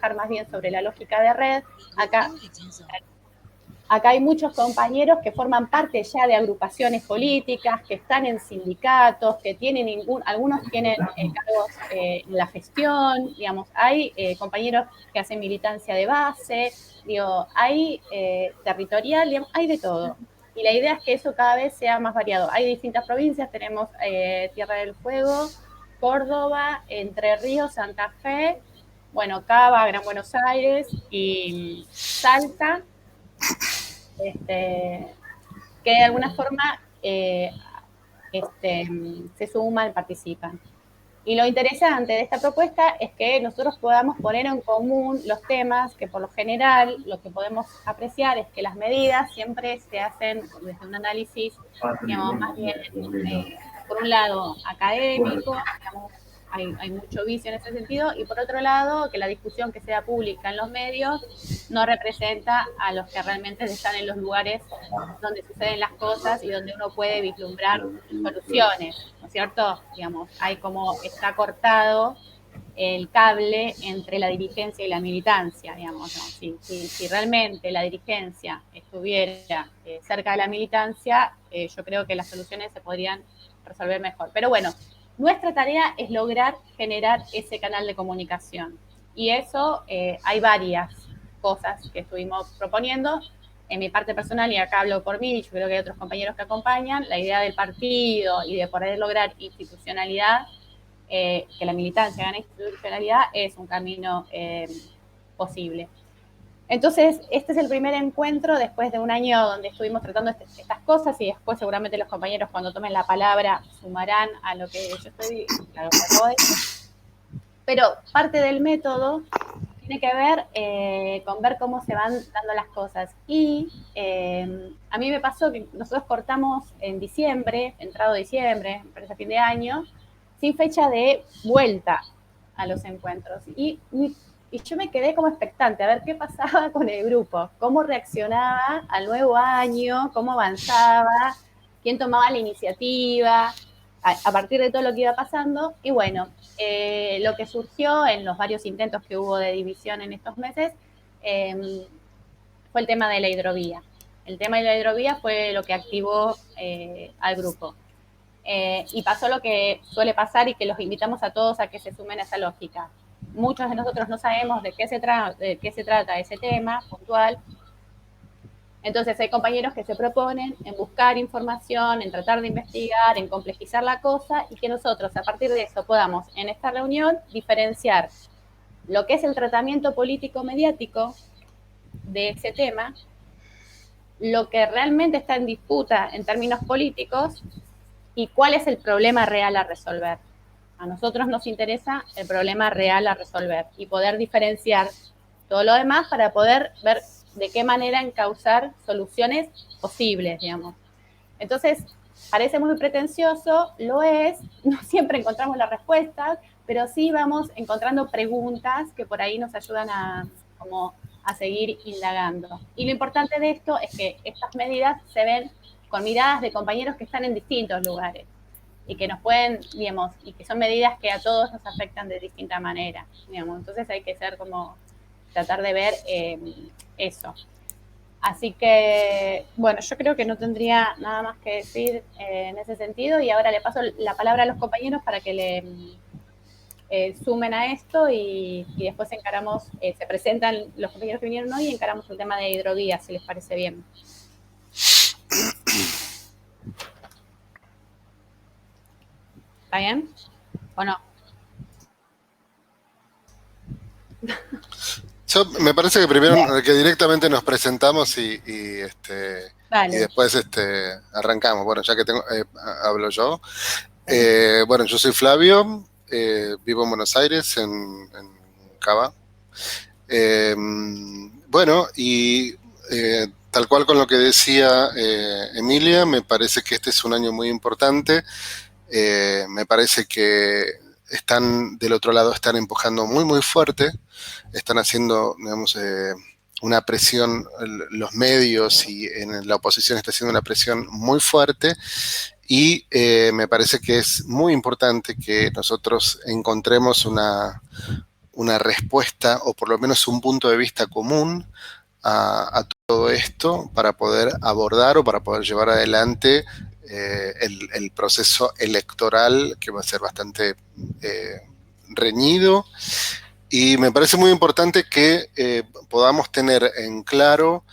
trabajar más bien sobre la lógica de red. Acá hay muchos compañeros que forman parte ya de agrupaciones políticas, que están en sindicatos, que tienen algunos tienen cargos en la gestión, digamos, hay compañeros que hacen militancia de base, digo, hay territorial, digamos, hay de todo. Y la idea es que eso cada vez sea más variado. Hay distintas provincias, tenemos Tierra del Fuego, Córdoba, Entre Ríos, Santa Fe, bueno, Cava, Gran Buenos Aires y Salta, que de alguna forma se suman, participan. Y lo interesante de esta propuesta es que nosotros podamos poner en común los temas, que por lo general lo que podemos apreciar es que las medidas siempre se hacen desde un análisis, digamos, más bien, por un lado, académico, digamos, hay mucho vicio en ese sentido, y por otro lado, que la discusión que sea pública en los medios no representa a los que realmente están en los lugares donde suceden las cosas y donde uno puede vislumbrar soluciones, ¿no es cierto? Digamos, hay como está cortado el cable entre la dirigencia y la militancia, digamos, ¿no? Si realmente la dirigencia estuviera cerca de la militancia, yo creo que las soluciones se podrían resolver mejor. Pero bueno, nuestra tarea es lograr generar ese canal de comunicación. Y eso hay varias cosas que estuvimos proponiendo. En mi parte personal, y acá hablo por mí, yo creo que hay otros compañeros que acompañan, la idea del partido y de poder lograr institucionalidad, que la militancia gane institucionalidad, es un camino posible. Entonces, este es el primer encuentro después de un año donde estuvimos tratando estas cosas, y después seguramente los compañeros cuando tomen la palabra sumarán a lo que yo estoy, a lo que acabo de decir. Pero parte del método tiene que ver con ver cómo se van dando las cosas. Y a mí me pasó que nosotros cortamos en diciembre, entrado diciembre, me parece a fin de año, sin fecha de vuelta a los encuentros. Y yo me quedé como expectante a ver qué pasaba con el grupo, cómo reaccionaba al nuevo año, cómo avanzaba, quién tomaba la iniciativa, a partir de todo lo que iba pasando. Y bueno, lo que surgió en los varios intentos que hubo de división en estos meses fue el tema de la hidrovía. El tema de la hidrovía fue lo que activó al grupo. Y pasó lo que suele pasar y que los invitamos a todos a que se sumen a esa lógica. Muchos de nosotros no sabemos de qué se trata ese tema puntual. Entonces hay compañeros que se proponen en buscar información, en tratar de investigar, en complejizar la cosa, y que nosotros a partir de eso podamos en esta reunión diferenciar lo que es el tratamiento político-mediático de ese tema, lo que realmente está en disputa en términos políticos y cuál es el problema real a resolver. A nosotros nos interesa el problema real a resolver y poder diferenciar todo lo demás para poder ver de qué manera encauzar soluciones posibles, digamos. Entonces, parece muy pretencioso, lo es, no siempre encontramos las respuestas, pero sí vamos encontrando preguntas que por ahí nos ayudan a seguir indagando. Y lo importante de esto es que estas medidas se ven con miradas de compañeros que están en distintos lugares y que nos pueden, digamos, y que son medidas que a todos nos afectan de distinta manera, digamos. Entonces hay que ser como, tratar de ver eso. Así que, bueno, yo creo que no tendría nada más que decir en ese sentido, y ahora le paso la palabra a los compañeros para que le sumen a esto, y después encaramos, se presentan los compañeros que vinieron hoy y encaramos el tema de hidrovía, si les parece bien. ¿Está bien? ¿O no? Me parece que primero que directamente nos presentamos y después arrancamos. Bueno, ya que hablo yo. Bueno, yo soy Flavio, vivo en Buenos Aires, en Cava. Bueno, y tal cual con lo que decía Emilia, me parece que este es un año muy importante. Me parece que están del otro lado, están empujando muy, muy fuerte, están haciendo, digamos, una presión, los medios y en la oposición está haciendo una presión muy fuerte, y me parece que es muy importante que nosotros encontremos una respuesta o por lo menos un punto de vista común a todo esto para poder abordar o para poder llevar adelante el proceso electoral, que va a ser bastante reñido. Y me parece muy importante que podamos tener en claro,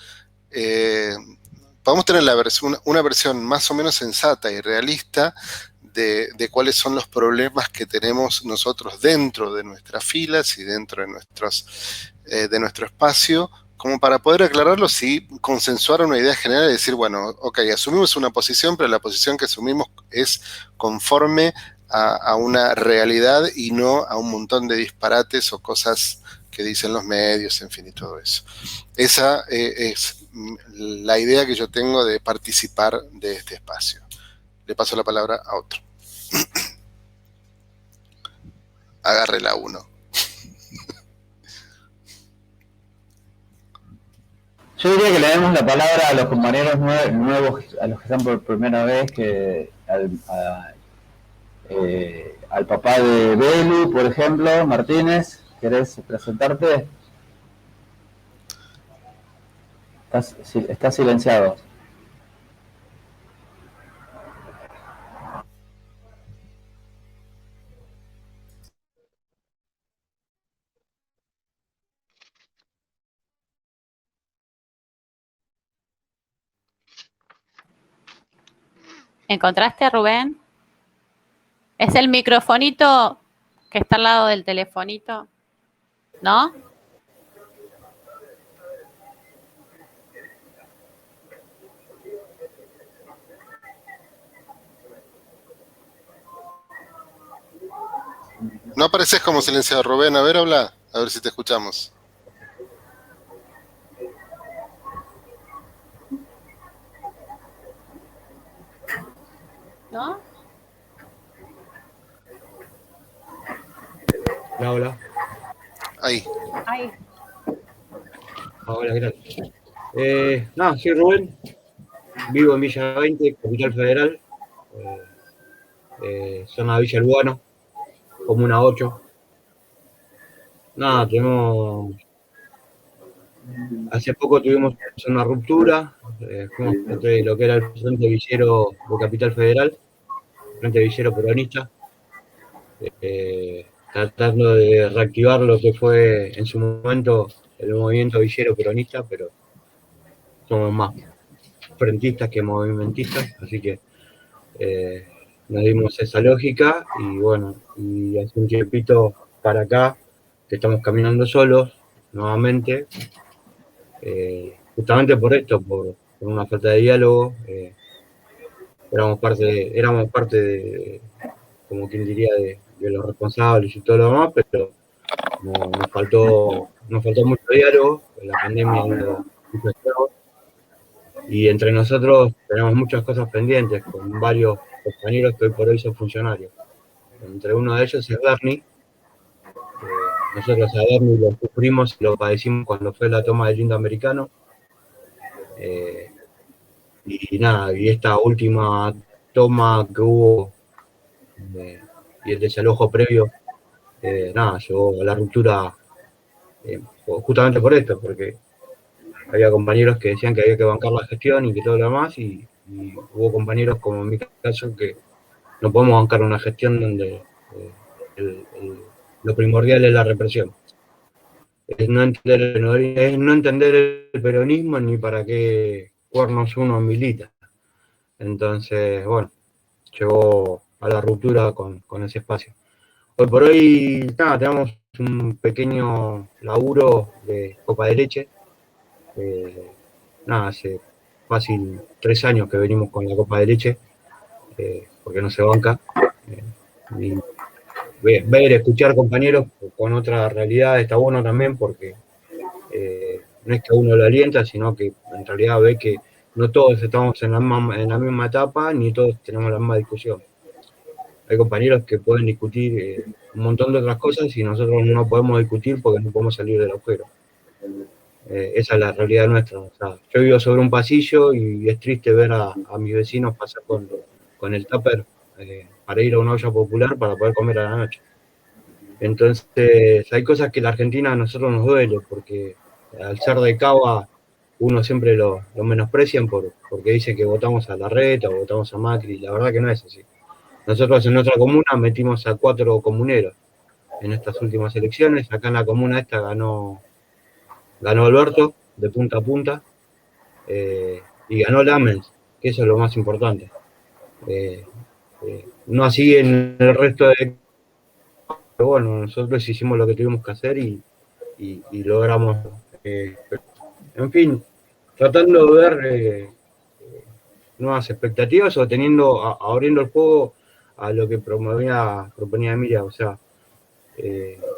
podamos tener una versión más o menos sensata y realista de cuáles son los problemas que tenemos nosotros dentro de nuestras filas y dentro de nuestro espacio, como para poder aclararlos y consensuar una idea general y decir, bueno, ok, asumimos una posición, pero la posición que asumimos es conforme a una realidad y no a un montón de disparates o cosas que dicen los medios, en fin, y todo eso. Esa es la idea que yo tengo de participar de este espacio. Le paso la palabra a otro. Agarre la 1. Yo diría que le demos la palabra a los compañeros nuevos, a los que están por primera vez, al papá de Belu, por ejemplo, Martínez. ¿Querés presentarte? Estás silenciado. ¿Encontraste, Rubén? ¿Es el microfonito que está al lado del telefonito? ¿No? No apareces como silenciado, Rubén. A ver, habla. A ver si te escuchamos. ¿No? Hola, hola. Ahí. Ahí. Hola, gracias. Nada, soy Rubén, vivo en Villa 20, Capital Federal, zona de Villa Lugano, Comuna 8. Nada, hace poco tuvimos una ruptura, fuimos parte de lo que era el Frente Villero de Capital Federal, Frente Villero Peronista, tratando de reactivar lo que fue en su momento el movimiento villero peronista, pero somos más frentistas que movimentistas, así que nos dimos esa lógica y bueno, y hace un tiempito para acá que estamos caminando solos nuevamente, justamente por esto, por una falta de diálogo. Éramos parte de, como quien diría, de los responsables y todo lo demás, pero nos faltó mucho diálogo, la pandemia hizo mucho estrago, y entre nosotros tenemos muchas cosas pendientes con varios compañeros que hoy por hoy son funcionarios. Entre uno de ellos es Bernie. Nosotros a Bernie lo sufrimos y lo padecimos cuando fue la toma del Indoamericano. Y nada, y esta última toma que hubo y el desalojo previo, nada, llevó a la ruptura justamente por esto, porque había compañeros que decían que había que bancar la gestión y que todo lo demás, y hubo compañeros como en mi caso que no podemos bancar una gestión donde lo primordial es la represión. Es no entender el peronismo ni para qué cuernos uno milita. Entonces, bueno, llegó a la ruptura con ese espacio. Hoy por hoy, nada, tenemos un pequeño laburo de copa de leche. Nada, hace fácil 3 años que venimos con la copa de leche, porque no se banca. Y ver, escuchar compañeros con otra realidad está bueno también, porque no es que a uno lo alienta, sino que en realidad ve que no todos estamos en la misma etapa, ni todos tenemos la misma discusión. Hay compañeros que pueden discutir un montón de otras cosas y nosotros no podemos discutir porque no podemos salir del agujero. Esa es la realidad nuestra. O sea, yo vivo sobre un pasillo y es triste ver a mis vecinos pasar con el tupper para ir a una olla popular para poder comer a la noche. Entonces, hay cosas que la Argentina a nosotros nos duele, porque al ser de Cava, uno siempre lo menosprecian porque dicen que votamos a Larreta o votamos a Macri. La verdad que no es así. Nosotros en nuestra comuna metimos a 4 comuneros en estas últimas elecciones. Acá en la comuna esta ganó Alberto, de punta a punta, y ganó Lamens, que eso es lo más importante. No así en el resto de... Pero bueno, nosotros hicimos lo que tuvimos que hacer y logramos... en fin, tratando de ver nuevas expectativas o abriendo el juego a lo que proponía Emilia, o sea,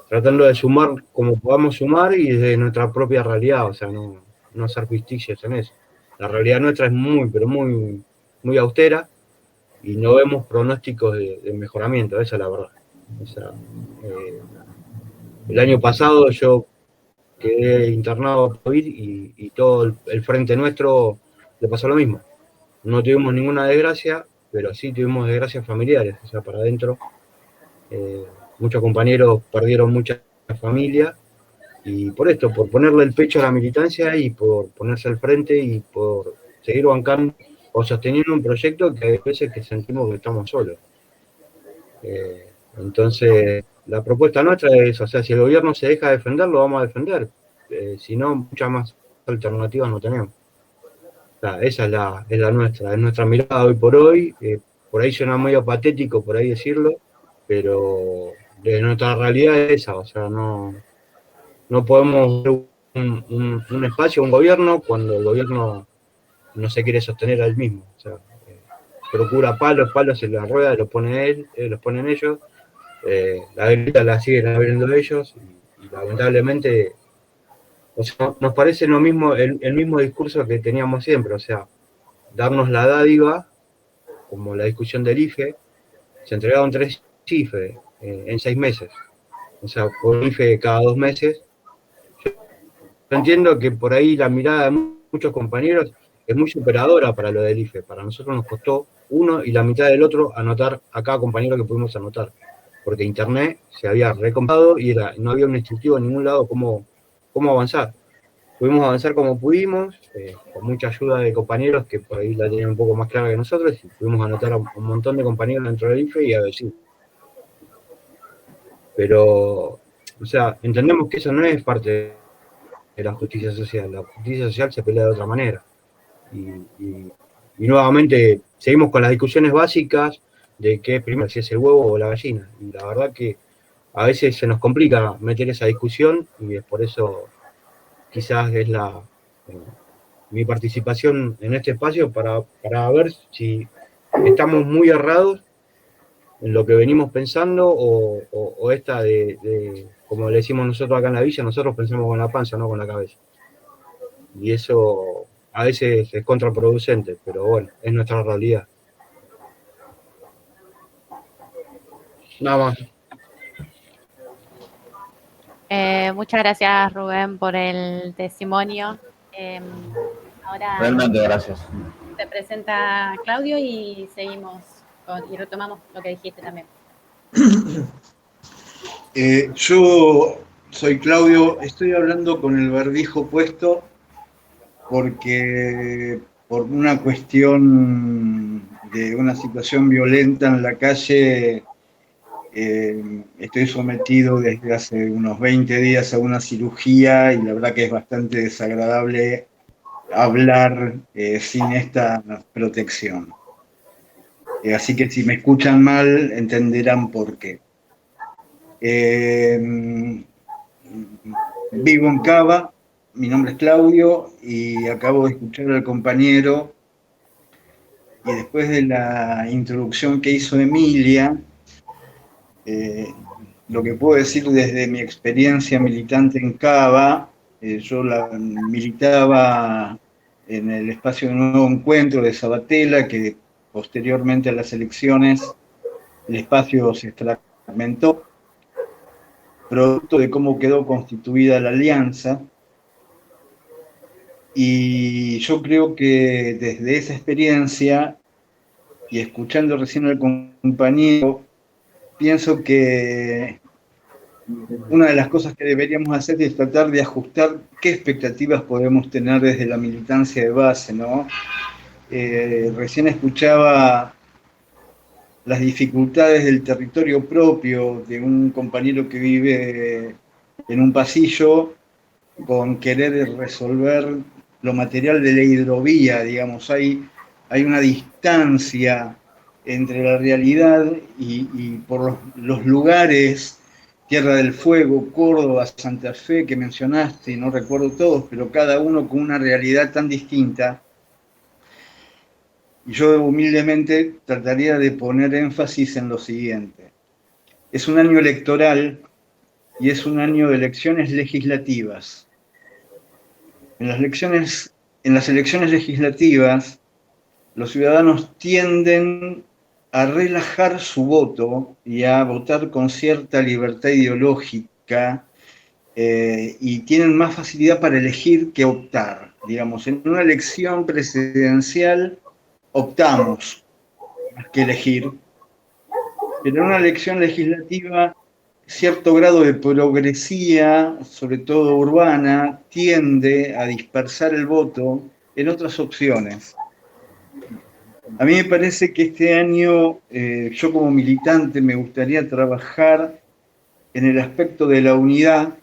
tratando de sumar como podamos sumar y desde nuestra propia realidad, o sea, no hacer ficticios en eso. La realidad nuestra es muy, pero muy, muy austera y no vemos pronósticos de mejoramiento, esa es la verdad. O sea, el año pasado yo quedé internado por COVID y todo el frente nuestro le pasó lo mismo. No tuvimos ninguna desgracia, pero sí tuvimos desgracias familiares, o sea, para adentro. Muchos compañeros perdieron mucha familia y por esto, por ponerle el pecho a la militancia y por ponerse al frente y por seguir bancando o sosteniendo un proyecto que hay veces que sentimos que estamos solos. Entonces, la propuesta nuestra es, o sea, si el gobierno se deja defender, lo vamos a defender. Si no, muchas más alternativas no tenemos. O sea, esa es nuestra mirada hoy por hoy. Por ahí suena medio patético, por ahí decirlo, pero de nuestra realidad es esa, o sea, no podemos ver un espacio, un gobierno, cuando el gobierno no se quiere sostener al mismo. O sea, procura palos en la rueda, los ponen ellos, la grieta la siguen abriendo ellos, y lamentablemente, o sea, nos parece lo mismo, el mismo discurso que teníamos siempre, o sea, darnos la dádiva, como la discusión del IFE, se entregaron 3 IFE en 6 meses, o sea, por IFE cada 2 meses. Yo entiendo que por ahí la mirada de muchos compañeros es muy superadora para lo del IFE. Para nosotros nos costó uno y la mitad del otro anotar a cada compañero que pudimos anotar. Porque Internet se había recomprado y no había un instructivo en ningún lado cómo avanzar. Pudimos avanzar como pudimos, con mucha ayuda de compañeros que por ahí la tenían un poco más clara que nosotros, y pudimos anotar a un montón de compañeros dentro del IFE y a ver si. Pero, o sea, entendemos que eso no es parte de la justicia social. La justicia social se pelea de otra manera. Y nuevamente seguimos con las discusiones básicas de qué es primero, si es el huevo o la gallina. Y la verdad que a veces se nos complica meter esa discusión y es por eso quizás es mi participación en este espacio para ver si estamos muy errados en lo que venimos pensando o esta de, como le decimos nosotros acá en la villa, nosotros pensamos con la panza, no con la cabeza. Y eso a veces es contraproducente, pero bueno, es nuestra realidad. Nada más. Muchas gracias, Rubén, por el testimonio. Ahora Realmente, gracias. se presenta Claudio y seguimos y retomamos lo que dijiste también. Yo soy Claudio, estoy hablando con el barbijo puesto porque por una cuestión de una situación violenta en la calle estoy sometido desde hace unos 20 días a una cirugía y la verdad que es bastante desagradable hablar sin esta protección. Así que si me escuchan mal entenderán por qué. Vivo en Cava, mi nombre es Claudio y acabo de escuchar al compañero y después de la introducción que hizo Emilia, lo que puedo decir desde mi experiencia militante en Cava, yo militaba en el espacio de Nuevo Encuentro de Sabatella, que posteriormente a las elecciones el espacio se fragmentó, producto de cómo quedó constituida la alianza. Y yo creo que desde esa experiencia, y escuchando recién al compañero, pienso que una de las cosas que deberíamos hacer es tratar de ajustar qué expectativas podemos tener desde la militancia de base, ¿no? Recién escuchaba las dificultades del territorio propio de un compañero que vive en un pasillo con querer resolver lo material de la hidrovía, digamos, hay una distancia entre la realidad y por los lugares, Tierra del Fuego, Córdoba, Santa Fe, que mencionaste, no recuerdo todos, pero cada uno con una realidad tan distinta. Y yo humildemente trataría de poner énfasis en lo siguiente. Es un año electoral y es un año de elecciones legislativas. En las elecciones legislativas, los ciudadanos tienden a relajar su voto y a votar con cierta libertad ideológica y tienen más facilidad para elegir que optar. Digamos, en una elección presidencial optamos más que elegir, pero en una elección legislativa cierto grado de progresía, sobre todo urbana, tiende a dispersar el voto en otras opciones. A mí me parece que este año, yo como militante, me gustaría trabajar en el aspecto de la unidad,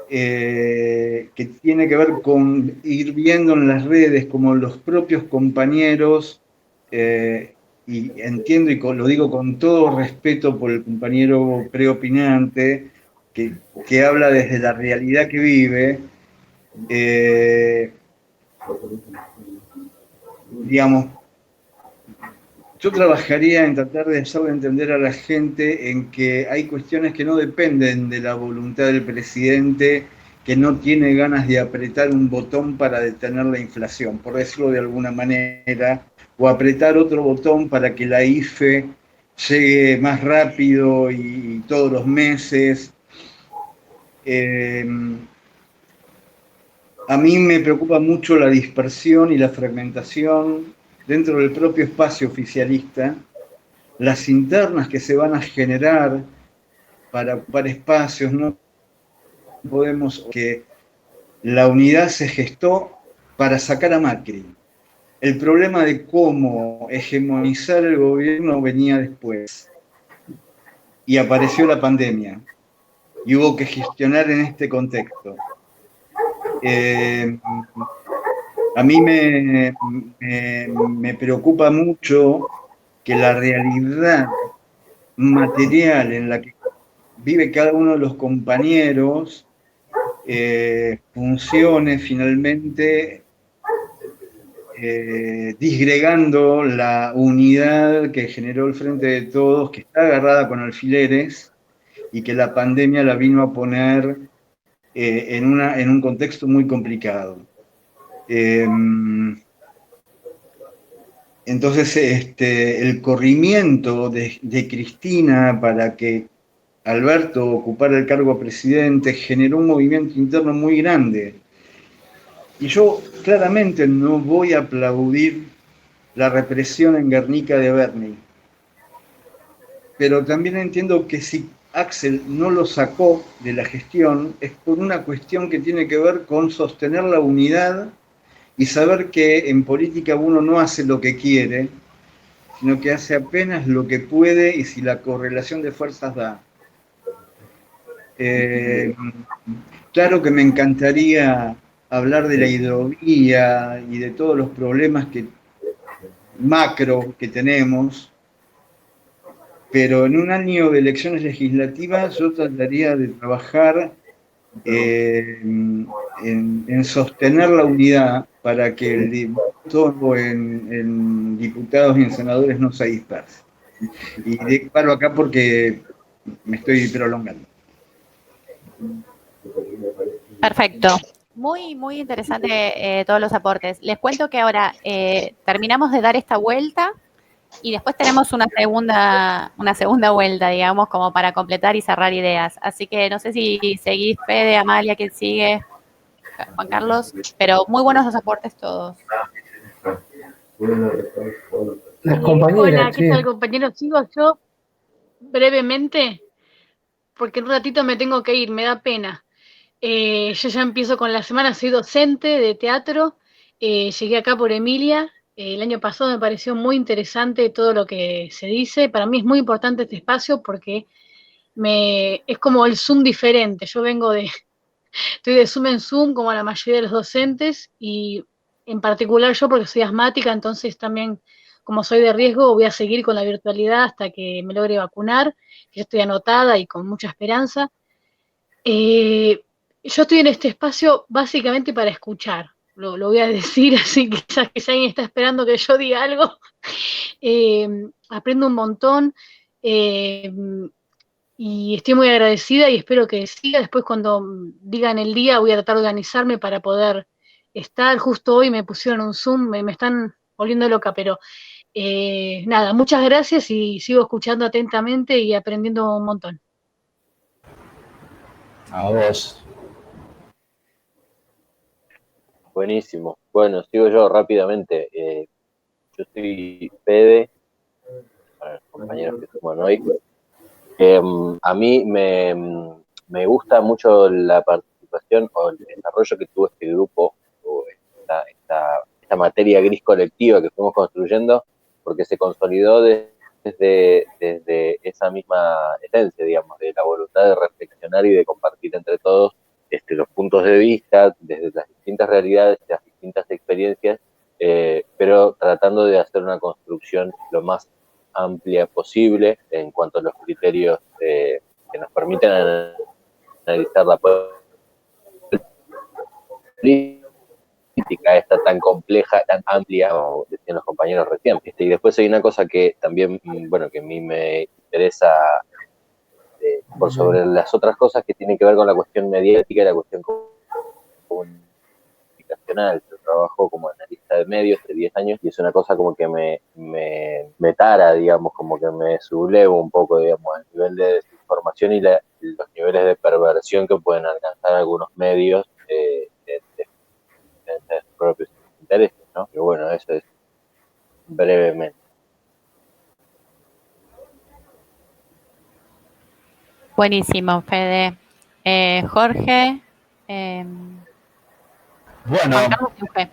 que tiene que ver con ir viendo en las redes como los propios compañeros, y entiendo y lo digo con todo respeto por el compañero preopinante, que habla desde la realidad que vive, digamos, yo trabajaría en tratar de hacerle entender a la gente en que hay cuestiones que no dependen de la voluntad del presidente, que no tiene ganas de apretar un botón para detener la inflación, por decirlo de alguna manera, o apretar otro botón para que la IFE llegue más rápido y todos los meses. A mí me preocupa mucho la dispersión y la fragmentación dentro del propio espacio oficialista, las internas que se van a generar para ocupar espacios. No podemos que la unidad se gestó para sacar a Macri. El problema de cómo hegemonizar el gobierno venía después. Y apareció la pandemia. Y hubo que gestionar en este contexto. A mí me preocupa mucho que la realidad material en la que vive cada uno de los compañeros funcione finalmente disgregando la unidad que generó el Frente de Todos, que está agarrada con alfileres y que la pandemia la vino a poner en un contexto muy complicado. Entonces, el corrimiento de Cristina para que Alberto ocupara el cargo de presidente generó un movimiento interno muy grande. Y yo claramente no voy a aplaudir la represión en Guernica de Berni. Pero también entiendo que si Axel no lo sacó de la gestión es por una cuestión que tiene que ver con sostener la unidad y saber que en política uno no hace lo que quiere, sino que hace apenas lo que puede y si la correlación de fuerzas da. Claro que me encantaría hablar de la hidrovía y de todos los problemas macro que tenemos, pero en un año de elecciones legislativas yo trataría de trabajar en sostener la unidad para que el voto en diputados y en senadores no se disperse. Y paro acá porque me estoy prolongando. Perfecto. Muy, muy interesante todos los aportes. Les cuento que ahora terminamos de dar esta vuelta y después tenemos una segunda vuelta, digamos, como para completar y cerrar ideas. Así que no sé si seguís, Fede, Amalia, quién sigue, Juan Carlos, pero muy buenos los aportes todos. Las compañeras, hola, ¿qué tal, compañeros? Sigo yo brevemente. porque en un ratito me tengo que ir, me da pena. Yo ya empiezo con la semana, soy docente de teatro, llegué acá por Emilia, el año pasado me pareció muy interesante todo lo que se dice, para mí es muy importante este espacio porque es como el Zoom diferente, estoy de Zoom en Zoom como la mayoría de los docentes y en particular yo porque soy asmática, entonces también como soy de riesgo voy a seguir con la virtualidad hasta que me logre vacunar, que estoy anotada y con mucha esperanza. Eh, yo estoy en este espacio básicamente para escuchar, lo voy a decir así, quizás que si alguien está esperando que yo diga algo. Aprendo un montón eh, y estoy muy agradecida y espero que siga. Después cuando digan el día voy a tratar de organizarme para poder estar. Justo hoy me pusieron un Zoom, me están volviendo loca, pero nada, muchas gracias y sigo escuchando atentamente y aprendiendo un montón. A vos. Buenísimo. Bueno, sigo yo rápidamente. Yo soy Fede, para los compañeros que suman hoy. A mí me gusta mucho la participación o el desarrollo que tuvo este grupo, o esta materia gris colectiva que fuimos construyendo, porque se consolidó desde esa misma esencia, digamos, de la voluntad de reflexionar y de compartir entre todos los puntos de vista, desde las distintas realidades, las distintas experiencias, pero tratando de hacer una construcción lo más amplia posible en cuanto a los criterios que nos permiten analizar la política esta tan compleja, tan amplia, como decían los compañeros recién. Y después hay una cosa que también, bueno, que a mí me interesa por sobre las otras cosas, que tiene que ver con la cuestión mediática y la cuestión comunicacional. Yo trabajo como analista de medios de 10 años y es una cosa como que me tara, digamos, como que me sublevo un poco, digamos, al nivel de desinformación y los niveles de perversión que pueden alcanzar algunos medios de sus propios intereses, ¿no? Pero bueno, eso es brevemente. Buenísimo, Fede. Jorge. Bueno. Juan Carlos Euge.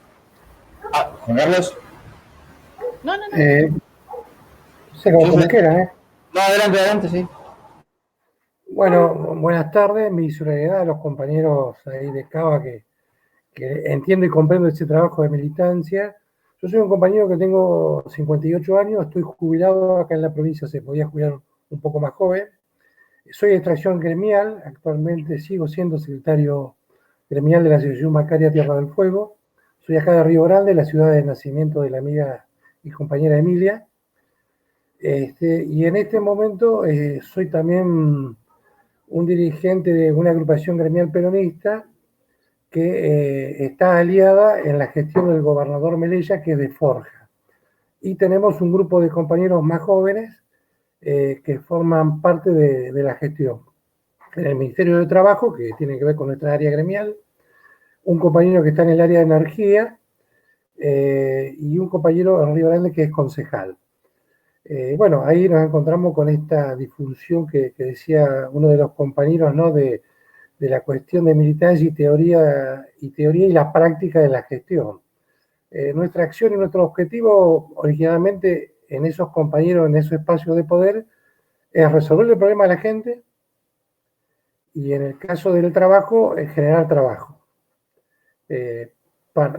Juan Carlos. No. Se como quieran, ¿eh? No, adelante, sí. Bueno, buenas tardes, mi solidaridad a los compañeros ahí de Cava que entiendo y comprendo ese trabajo de militancia. Yo soy un compañero que tengo 58 años, estoy jubilado acá en la provincia, se podía jubilar un poco más joven. Soy de extracción gremial, actualmente sigo siendo secretario gremial de la Asociación Bancaria Tierra del Fuego. Soy acá de Río Grande, la ciudad de nacimiento de la amiga y compañera Emilia. Y en este momento soy también un dirigente de una agrupación gremial peronista que está aliada en la gestión del gobernador Melella, que es de Forja. Y tenemos un grupo de compañeros más jóvenes que forman parte de la gestión. En el Ministerio de Trabajo, que tiene que ver con nuestra área gremial, un compañero que está en el área de energía y un compañero en Río Grande que es concejal. Bueno, ahí nos encontramos con esta disfunción que decía uno de los compañeros, ¿no? De la cuestión de militancia y teoría y la práctica de la gestión. Nuestra acción y nuestro objetivo originalmente en esos compañeros, en esos espacios de poder, es resolver el problema de la gente y en el caso del trabajo, es generar trabajo,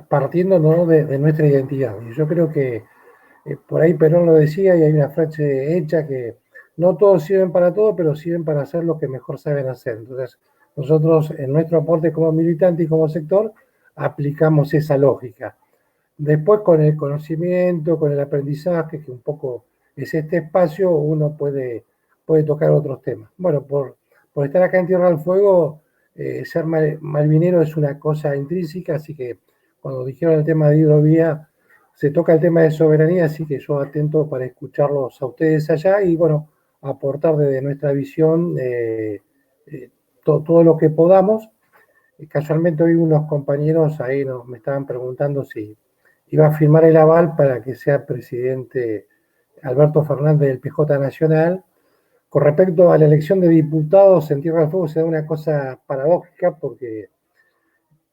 partiendo, ¿no? de nuestra identidad. Y yo creo que por ahí Perón lo decía y hay una frase hecha que no todos sirven para todo, pero sirven para hacer lo que mejor saben hacer. Entonces, nosotros en nuestro aporte como militante y como sector aplicamos esa lógica. Después con el conocimiento, con el aprendizaje, que un poco es este espacio, uno puede tocar otros temas. Bueno, por estar acá en Tierra del Fuego, ser malvinero es una cosa intrínseca, así que cuando dijeron el tema de hidrovía, se toca el tema de soberanía, así que yo atento para escucharlos a ustedes allá y bueno, aportar desde nuestra visión todo lo que podamos. Casualmente hoy unos compañeros ahí me estaban preguntando si iba a firmar el aval para que sea presidente Alberto Fernández del PJ Nacional, Con respecto a la elección de diputados en Tierra del Fuego se da una cosa paradójica porque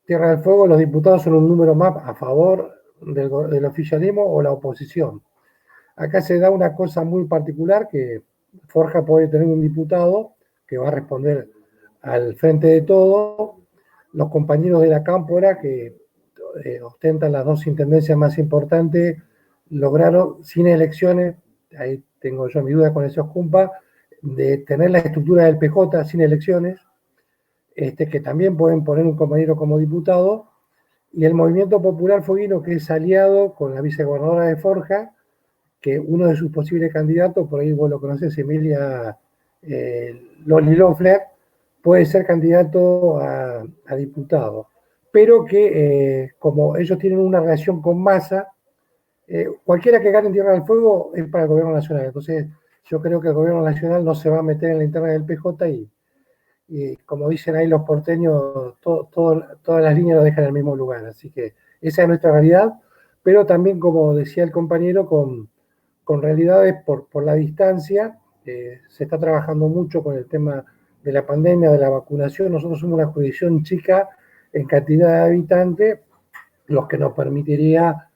Tierra del Fuego los diputados son un número más a favor del oficialismo o la oposición. Acá se da una cosa muy particular que Forja puede tener un diputado que va a responder al frente de todo. Los compañeros de la Cámpora, que ostentan las dos intendencias más importantes, lograron sin elecciones, ahí tengo yo mi duda con esos cumpas, de tener la estructura del PJ sin elecciones, que también pueden poner un compañero como diputado, y el Movimiento Popular Fueguino, que es aliado con la vicegobernadora de Forja, que uno de sus posibles candidatos, por ahí vos lo conocés, Emilia Loli Loeffler, puede ser candidato a diputado, pero que como ellos tienen una relación con Massa, cualquiera que gane en Tierra del Fuego es para el gobierno nacional. Entonces yo creo que el gobierno nacional no se va a meter en la interna del PJ y como dicen ahí los porteños, todas las líneas lo dejan en el mismo lugar. Así que esa es nuestra realidad, pero también, como decía el compañero, con realidades por la distancia. Se está trabajando mucho con el tema de la pandemia, de la vacunación. Nosotros somos una jurisdicción chica en cantidad de habitantes, lo que nos permitiría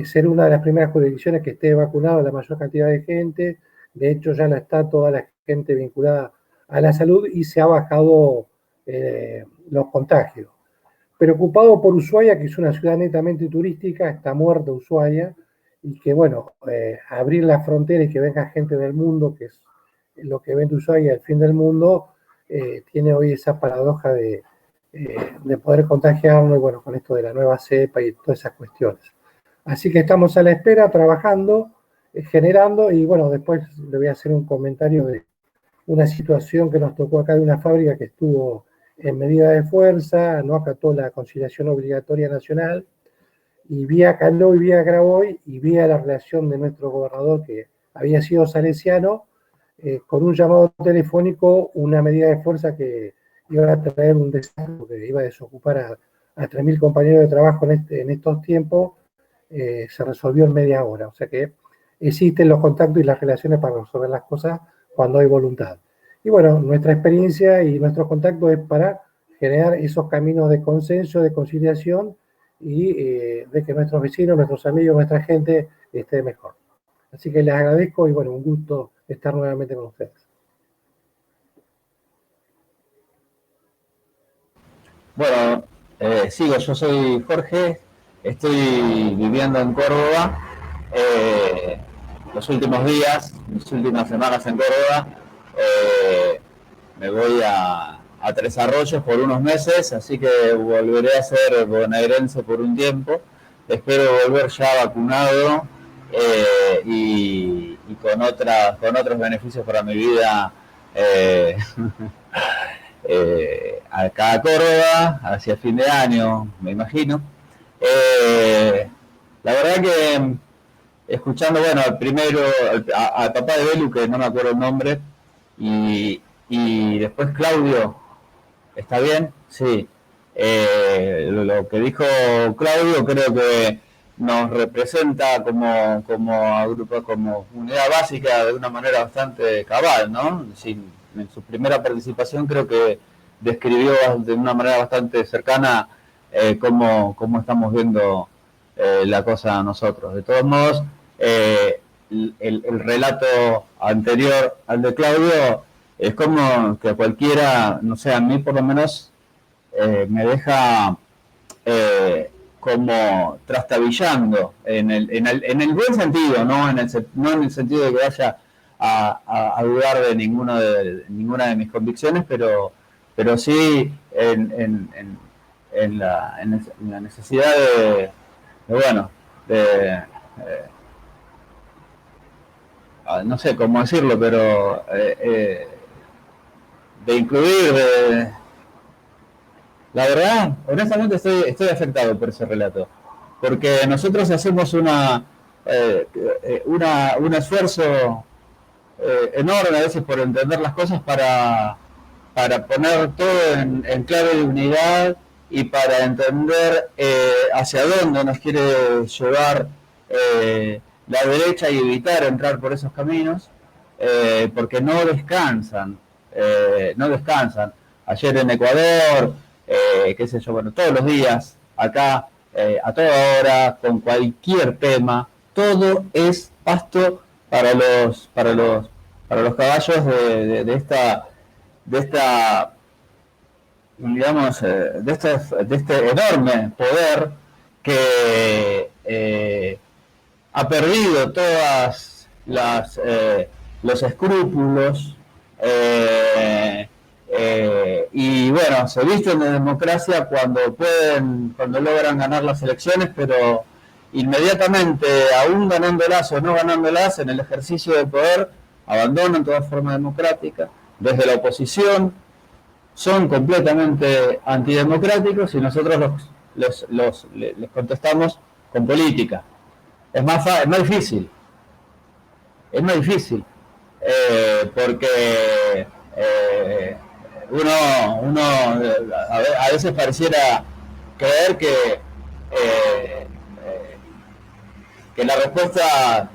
ser una de las primeras jurisdicciones que esté vacunada la mayor cantidad de gente. De hecho, ya está toda la gente vinculada a la salud y se ha bajado los contagios. Preocupado por Ushuaia, que es una ciudad netamente turística, está muerta Ushuaia, y que, bueno, abrir la frontera y que venga gente del mundo, que es lo que vende Ushuaia, el fin del mundo, tiene hoy esa paradoja de poder contagiarnos, y bueno, con esto de la nueva cepa y todas esas cuestiones. Así que estamos a la espera, trabajando, generando, y bueno, después le voy a hacer un comentario de una situación que nos tocó acá de una fábrica que estuvo en medida de fuerza, no acató la conciliación obligatoria nacional, y vía Caló y vía Graboy, y vía la relación de nuestro gobernador, que había sido salesiano, con un llamado telefónico, una medida de fuerza que iba a traer un desastre, que iba a desocupar a 3.000 compañeros de trabajo en estos tiempos, se resolvió en media hora. O sea que existen los contactos y las relaciones para resolver las cosas cuando hay voluntad. Y bueno, nuestra experiencia y nuestro contacto es para generar esos caminos de consenso, de conciliación, y de que nuestros vecinos, nuestros amigos, nuestra gente esté mejor. Así que les agradezco y bueno, un gusto estar nuevamente con ustedes. Bueno, sigo, yo soy Jorge, estoy viviendo en Córdoba, los últimos días, mis últimas semanas en Córdoba, me voy a Tres Arroyos por unos meses, así que volveré a ser bonaerense por un tiempo. Espero volver ya vacunado y con otros beneficios para mi vida acá a Córdoba, hacia fin de año, me imagino. La verdad que escuchando, bueno, primero al papá de Belu, que no me acuerdo el nombre, y después Claudio. ¿Está bien? Sí. Lo que dijo Claudio creo que nos representa como grupo, como unidad básica de una manera bastante cabal, ¿no? En su primera participación creo que describió de una manera bastante cercana cómo estamos viendo la cosa nosotros. De todos modos, el relato anterior al de Claudio es como que cualquiera, no sé, a mí por lo menos me deja como trastabillando en el buen sentido, no en el sentido de que vaya a dudar de ninguna de mis convicciones, pero sí en la necesidad no sé cómo decirlo, pero de incluir, la verdad, honestamente estoy afectado por ese relato, porque nosotros hacemos un esfuerzo enorme a veces por entender las cosas para poner todo en clave de unidad y para entender hacia dónde nos quiere llevar la derecha y evitar entrar por esos caminos. porque no descansan, no descansan. Ayer en Ecuador, qué sé yo, bueno, todos los días, acá, a toda hora, con cualquier tema, todo es pasto para los caballos de esta digamos, de este enorme poder que ha perdido todas los escrúpulos y bueno, se visten de democracia cuando logran ganar las elecciones, pero inmediatamente, aún ganándolas o no ganándolas, en el ejercicio del poder, abandonan toda forma democrática. Desde la oposición son completamente antidemocráticos y nosotros les contestamos con política. Es más difícil. Es más difícil. Porque uno a veces pareciera creer que la respuesta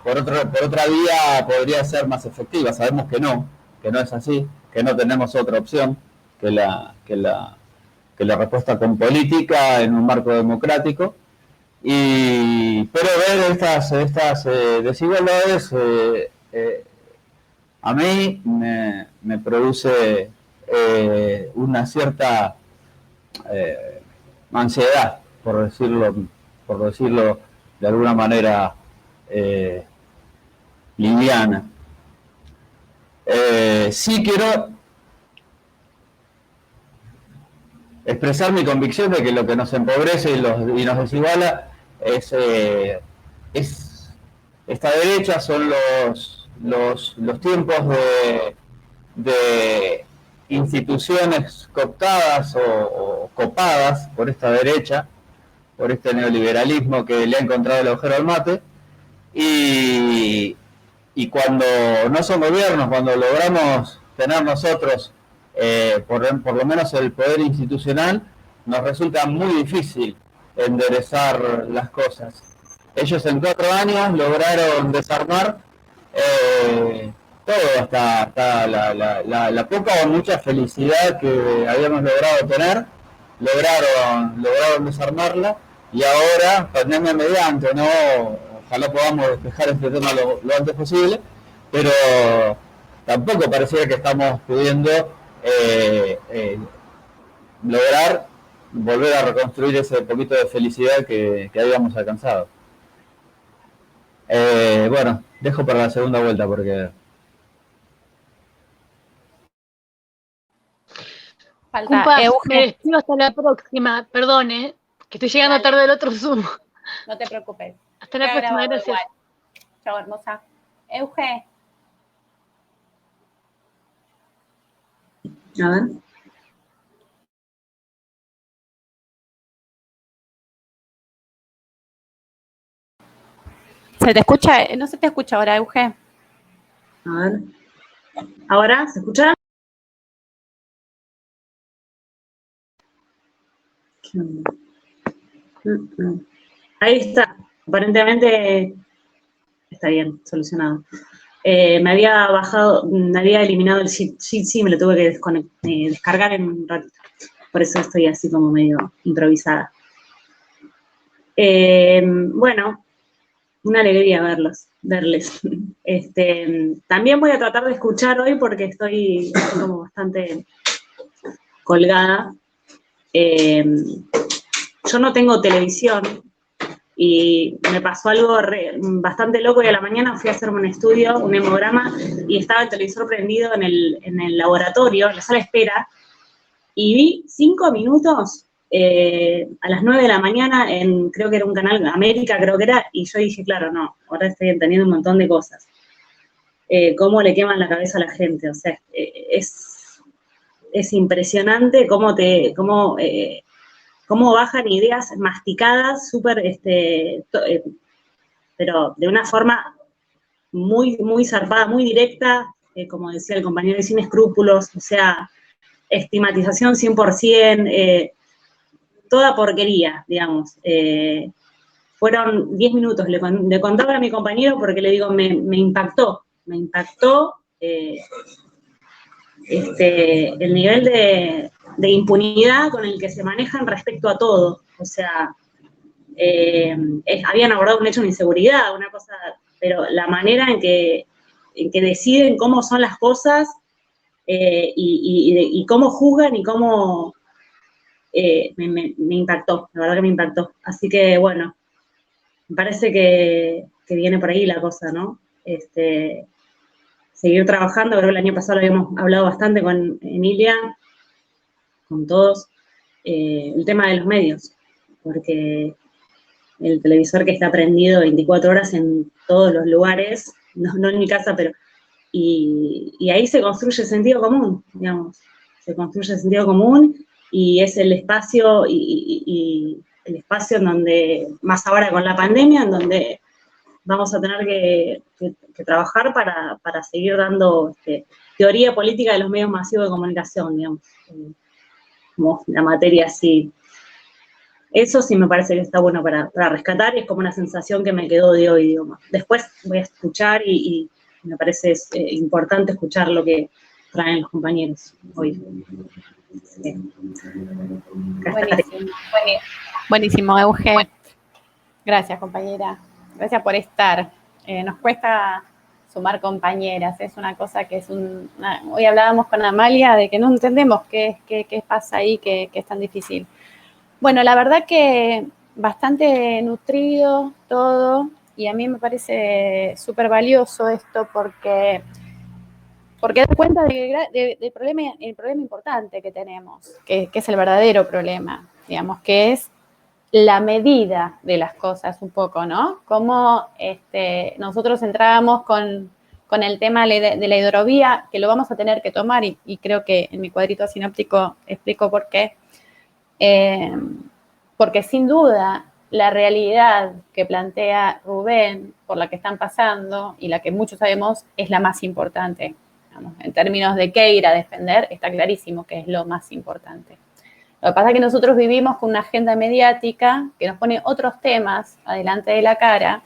por otra vía podría ser más efectiva. Sabemos que no es así, que no tenemos otra opción que la respuesta con política en un marco democrático. Pero ver estas desigualdades a mí me produce una cierta ansiedad, por decirlo de alguna manera liviana. Sí quiero expresar mi convicción de que lo que nos empobrece y nos desiguala es esta derecha, son los tiempos de instituciones cooptadas o copadas por esta derecha, por este neoliberalismo que le ha encontrado el agujero al mate, y cuando no son gobiernos, cuando logramos tener nosotros por lo menos el poder institucional, nos resulta muy difícil enderezar las cosas. Ellos en 4 años lograron desarmar todo, hasta la poca o mucha felicidad que habíamos logrado tener, lograron desarmarla, y ahora, pandemia mediante, ¿no? Ojalá podamos despejar este tema lo antes posible, pero tampoco pareciera que estamos pudiendo lograr volver a reconstruir ese poquito de felicidad que habíamos alcanzado. Bueno, dejo para la segunda vuelta porque... Falta me despido hasta la próxima. Perdón, que estoy llegando tarde del otro Zoom. No te preocupes. Hasta la próxima, gracias. Chao, hermosa. Euge. A ver. ¿Se te escucha? No se te escucha ahora, Euge. A ver. ¿Ahora se escucha? Ahí está. Aparentemente está bien, solucionado. Me había eliminado el sí, me lo tuve que descargar en un ratito. Por eso estoy así como medio improvisada. Bueno, una alegría verles. También voy a tratar de escuchar hoy porque estoy como bastante colgada. Yo no tengo televisión y me pasó algo bastante loco, y a la mañana fui a hacerme un estudio, un hemograma, y estaba el televisor prendido en el laboratorio, en la sala de espera, y vi 5 minutos a las 9 de la mañana creo que era un canal América, creo que era, y yo dije, claro, no, ahora estoy entendiendo un montón de cosas. Cómo le queman la cabeza a la gente, o sea, es impresionante cómo bajan ideas masticadas, súper, pero de una forma muy, muy zarpada, muy directa, como decía el compañero, sin escrúpulos, o sea, estigmatización 100%, toda porquería, digamos. Fueron 10 minutos, le contaba a mi compañero porque le digo, me impactó me impactó el nivel de impunidad con el que se manejan respecto a todo. O sea, habían abordado un hecho de inseguridad, una cosa, pero la manera en que deciden cómo son las cosas y cómo juzgan y cómo me impactó, la verdad que me impactó. Así que bueno, me parece que viene por ahí la cosa, ¿no? Seguir trabajando, creo que el año pasado lo habíamos hablado bastante con Emilia, con todos, el tema de los medios, porque el televisor que está prendido 24 horas en todos los lugares, no en mi casa, pero y ahí se construye sentido común, digamos, se construye sentido común y es el espacio y el espacio en donde, más ahora con la pandemia, en donde vamos a tener que trabajar para seguir dando teoría política de los medios masivos de comunicación, digamos, como la materia así. Eso sí me parece que está bueno para rescatar y es como una sensación que me quedó de hoy, digamos. Después voy a escuchar y me parece importante escuchar lo que traen los compañeros hoy. Sí. Buenísimo, buenísimo, Euge. Gracias, compañera. Gracias por estar. Nos cuesta sumar compañeras, es una cosa que es hoy hablábamos con Amalia de que no entendemos qué pasa ahí, que es tan difícil. Bueno, la verdad que bastante nutrido todo, y a mí me parece súper valioso esto porque da cuenta del problema importante que tenemos, que es el verdadero problema, digamos, que es la medida de las cosas un poco, ¿no? Cómo nosotros entrábamos con el tema de la hidrovía, que lo vamos a tener que tomar, y creo que en mi cuadrito sinóptico explico por qué. Porque sin duda la realidad que plantea Rubén, por la que están pasando y la que muchos sabemos, es la más importante. Digamos, en términos de qué ir a defender, está clarísimo que es lo más importante. Lo que pasa es que nosotros vivimos con una agenda mediática que nos pone otros temas adelante de la cara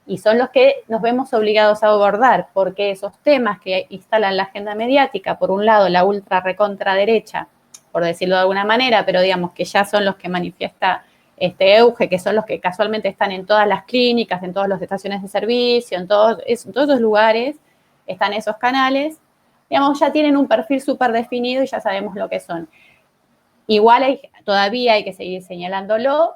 y son los que nos vemos obligados a abordar, porque esos temas que instalan la agenda mediática, por un lado la ultra recontra derecha, por decirlo de alguna manera, pero digamos que ya son los que manifiesta Euge, que son los que casualmente están en todas las clínicas, en todas las estaciones de servicio, en todos esos lugares, están esos canales, digamos, ya tienen un perfil súper definido y ya sabemos lo que son. Igual todavía hay que seguir señalándolo,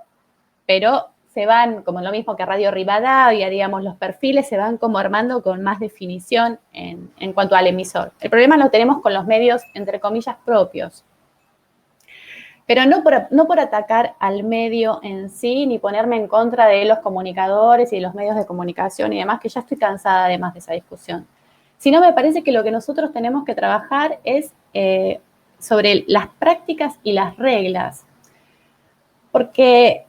pero se van, como lo mismo que Radio Rivadavia, digamos, los perfiles se van como armando con más definición en cuanto al emisor. El problema lo tenemos con los medios, entre comillas, propios. Pero no por atacar al medio en sí, ni ponerme en contra de los comunicadores y de los medios de comunicación y demás, que ya estoy cansada además de esa discusión. Sino me parece que lo que nosotros tenemos que trabajar es sobre las prácticas y las reglas. Porque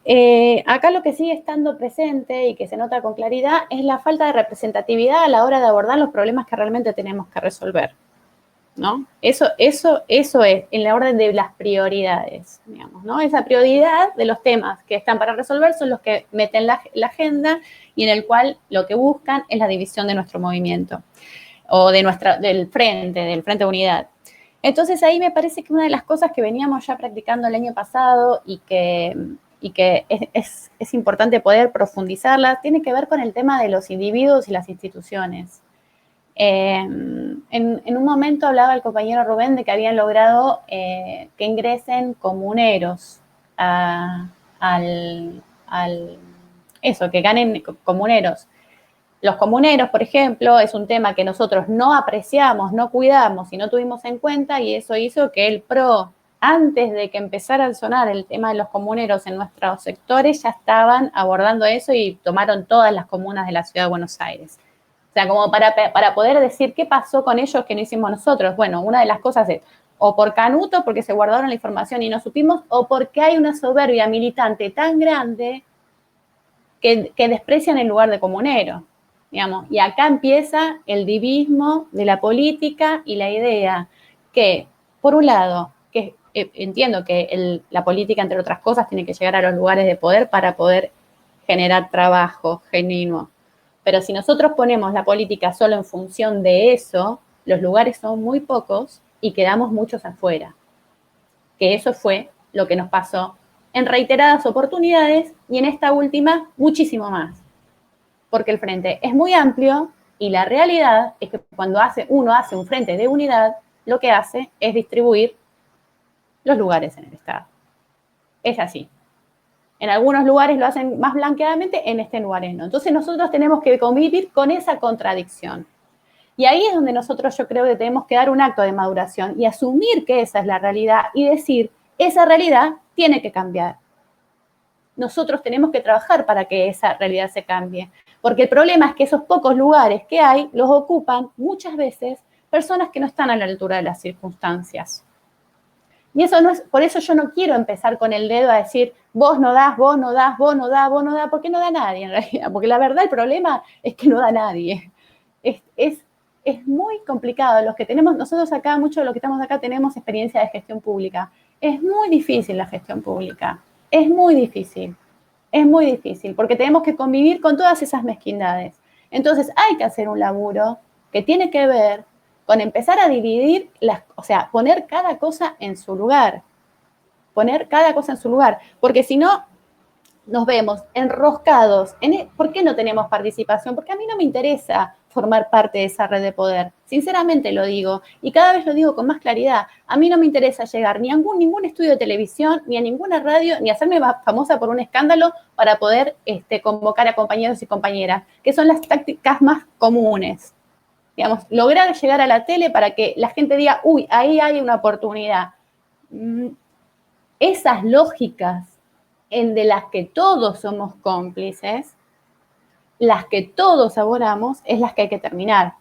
acá lo que sigue estando presente y que se nota con claridad es la falta de representatividad a la hora de abordar los problemas que realmente tenemos que resolver, ¿no? Eso es en la orden de las prioridades, digamos, ¿no? Esa prioridad de los temas que están para resolver son los que meten la agenda y en el cual lo que buscan es la división de nuestro movimiento o del frente de unidad. Entonces ahí me parece que una de las cosas que veníamos ya practicando el año pasado y que es importante poder profundizarla tiene que ver con el tema de los individuos y las instituciones. En un momento hablaba el compañero Rubén de que habían logrado que ingresen comuneros que ganen comuneros. Los comuneros, por ejemplo, es un tema que nosotros no apreciamos, no cuidamos y no tuvimos en cuenta, y eso hizo que el PRO, antes de que empezara a sonar el tema de los comuneros en nuestros sectores, ya estaban abordando eso y tomaron todas las comunas de la ciudad de Buenos Aires. O sea, como para poder decir qué pasó con ellos que no hicimos nosotros. Bueno, una de las cosas es o por canuto, porque se guardaron la información y no supimos, o porque hay una soberbia militante tan grande que desprecian el lugar de comunero. Digamos, y acá empieza el divismo de la política y la idea que, por un lado, que entiendo que la política, entre otras cosas, tiene que llegar a los lugares de poder para poder generar trabajo genuino. Pero si nosotros ponemos la política solo en función de eso, los lugares son muy pocos y quedamos muchos afuera. Que eso fue lo que nos pasó en reiteradas oportunidades y en esta última muchísimo más. Porque el frente es muy amplio y la realidad es que cuando uno hace un frente de unidad, lo que hace es distribuir los lugares en el Estado. Es así. En algunos lugares lo hacen más blanqueadamente, en este lugar no. Entonces nosotros tenemos que convivir con esa contradicción. Y ahí es donde nosotros yo creo que tenemos que dar un acto de maduración y asumir que esa es la realidad y decir, esa realidad tiene que cambiar. Nosotros tenemos que trabajar para que esa realidad se cambie. Porque el problema es que esos pocos lugares que hay los ocupan muchas veces personas que no están a la altura de las circunstancias. Y eso no es, por eso yo no quiero empezar con el dedo a decir, vos no das, vos no das, vos no das, vos no das, porque no da nadie en realidad. Porque la verdad el problema es que no da nadie. Es muy complicado. Los que tenemos, nosotros acá, muchos de los que estamos acá tenemos experiencia de gestión pública. Es muy difícil la gestión pública. Es muy difícil. Es muy difícil porque tenemos que convivir con todas esas mezquindades. Entonces hay que hacer un laburo que tiene que ver con empezar a dividir, o sea, poner cada cosa en su lugar. Poner cada cosa en su lugar. Porque si no, nos vemos enroscados. ¿Por qué no tenemos participación? Porque a mí no me interesa formar parte de esa red de poder. Sinceramente lo digo. Y cada vez lo digo con más claridad. A mí no me interesa llegar ni a ningún estudio de televisión, ni a ninguna radio, ni hacerme famosa por un escándalo para poder convocar a compañeros y compañeras, que son las tácticas más comunes. Digamos, lograr llegar a la tele para que la gente diga, uy, ahí hay una oportunidad. Esas lógicas de las que todos somos cómplices, las que todos abordamos, es las que hay que terminar.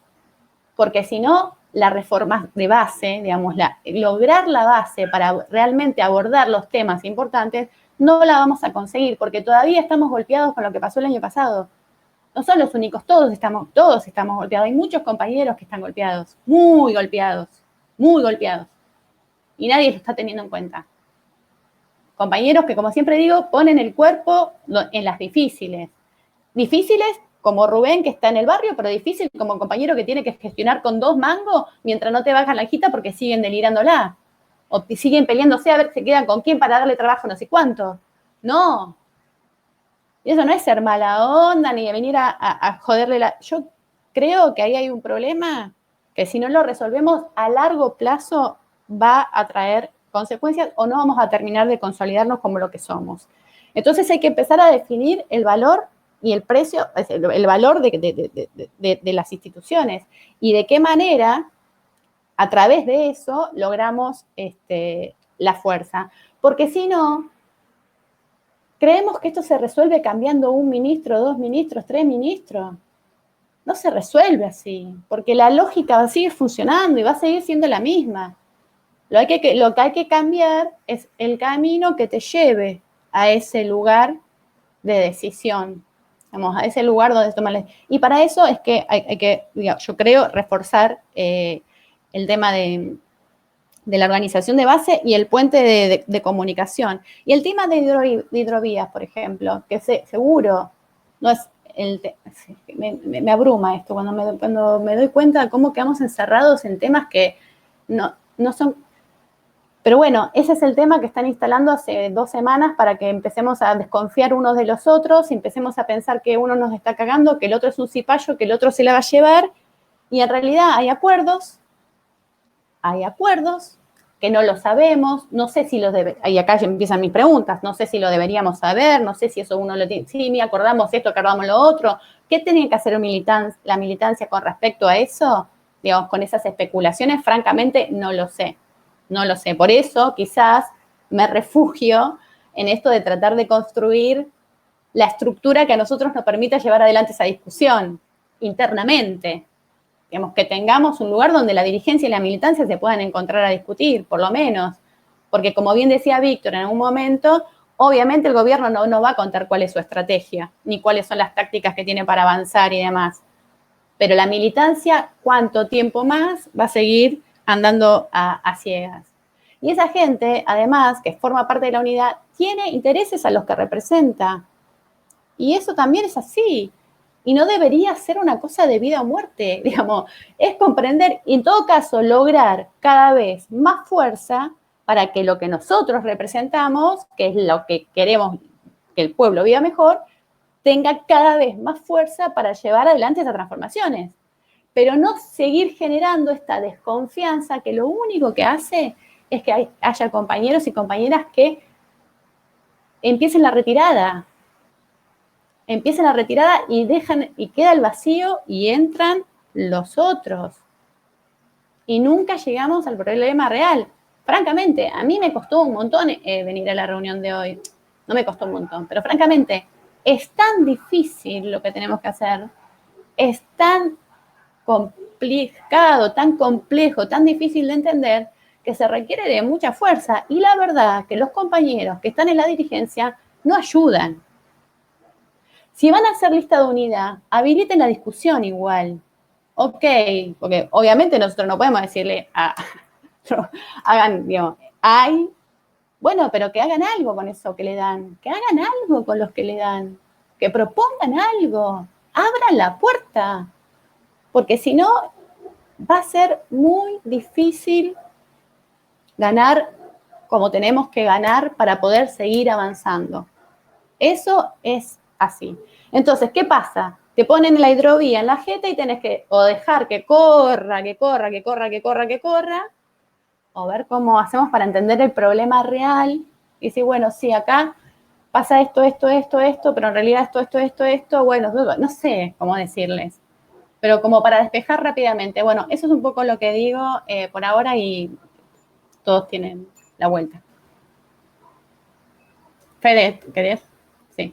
Porque si no, la reforma de base, digamos, lograr la base para realmente abordar los temas importantes, no la vamos a conseguir, porque todavía estamos golpeados con lo que pasó el año pasado. No son los únicos, todos estamos golpeados. Hay muchos compañeros que están golpeados, muy golpeados, y nadie lo está teniendo en cuenta. Compañeros que, como siempre digo, ponen el cuerpo en las difíciles. Difíciles como Rubén, que está en el barrio, pero difícil como compañero que tiene que gestionar con 2 mangos mientras no te bajan la hijita porque siguen delirándola. O siguen peleándose a ver si se quedan con quién para darle trabajo no sé cuánto. No. Y eso no es ser mala onda ni venir a joderle la... Yo creo que ahí hay un problema que si no lo resolvemos a largo plazo va a traer consecuencias o no vamos a terminar de consolidarnos como lo que somos. Entonces hay que empezar a definir el valor y el precio, el valor de las instituciones y de qué manera a través de eso logramos la fuerza. Porque si no, creemos que esto se resuelve cambiando 1 ministro, 2 ministros, 3 ministros. No se resuelve así, porque la lógica va a seguir funcionando y va a seguir siendo la misma. Lo que hay que cambiar es el camino que te lleve a ese lugar de decisión, vamos, a ese lugar donde toman. Y para eso es que hay que, yo creo, reforzar el tema de la organización de base y el puente de comunicación. Y el tema de hidrovías, por ejemplo, que seguro no es me abruma esto cuando me doy cuenta de cómo quedamos encerrados en temas que no son. Pero bueno, ese es el tema que están instalando hace 2 semanas para que empecemos a desconfiar unos de los otros y empecemos a pensar que uno nos está cagando, que el otro es un cipayo, que el otro se la va a llevar. Y en realidad hay acuerdos que no lo sabemos, no sé si los y acá ya empiezan mis preguntas, no sé si lo deberíamos saber, no sé si eso uno lo tiene, sí, me acordamos esto, acordamos lo otro. ¿Qué tenía que hacer la militancia con respecto a eso? Digamos, con esas especulaciones, francamente, no lo sé. No lo sé. Por eso, quizás, me refugio en esto de tratar de construir la estructura que a nosotros nos permita llevar adelante esa discusión internamente. Digamos, que tengamos un lugar donde la dirigencia y la militancia se puedan encontrar a discutir, por lo menos. Porque, como bien decía Víctor, en algún momento, obviamente el gobierno no va a contar cuál es su estrategia, ni cuáles son las tácticas que tiene para avanzar y demás. Pero la militancia, ¿cuánto tiempo más va a seguir andando a ciegas? Y esa gente, además, que forma parte de la unidad, tiene intereses a los que representa. Y eso también es así. y no debería ser una cosa de vida o muerte, digamos, es comprender y en todo caso lograr cada vez más fuerza para que lo que nosotros representamos, que es lo que queremos que el pueblo viva mejor, tenga cada vez más fuerza para llevar adelante esas transformaciones. Pero no seguir generando esta desconfianza que lo único que hace es que haya compañeros y compañeras que empiecen la retirada y dejan, y queda el vacío y entran los otros. Y nunca llegamos al problema real. Francamente, a mí me costó un montón venir a la reunión de hoy. No me costó un montón, pero francamente, es tan difícil lo que tenemos que hacer, es tan complicado, tan complejo, tan difícil de entender, que se requiere de mucha fuerza. Y la verdad que los compañeros que están en la dirigencia no ayudan. Si van a hacer lista de unidad, habiliten la discusión igual. Ok, porque obviamente nosotros no podemos decirle hagan, digamos, bueno, pero que hagan algo con eso que le dan, que hagan algo con los que le dan, que propongan algo, abran la puerta, porque si no, va a ser muy difícil ganar como tenemos que ganar para poder seguir avanzando. Eso es así. Entonces, ¿qué pasa? Te ponen la hidrovía en la jeta y tenés que o dejar que corra, o ver cómo hacemos para entender el problema real y decir, bueno, sí, acá pasa esto, pero en realidad esto, bueno, no sé cómo decirles, pero como para despejar rápidamente. Bueno, eso es un poco lo que digo por ahora y todos tienen la vuelta. Fede, ¿querés? Sí.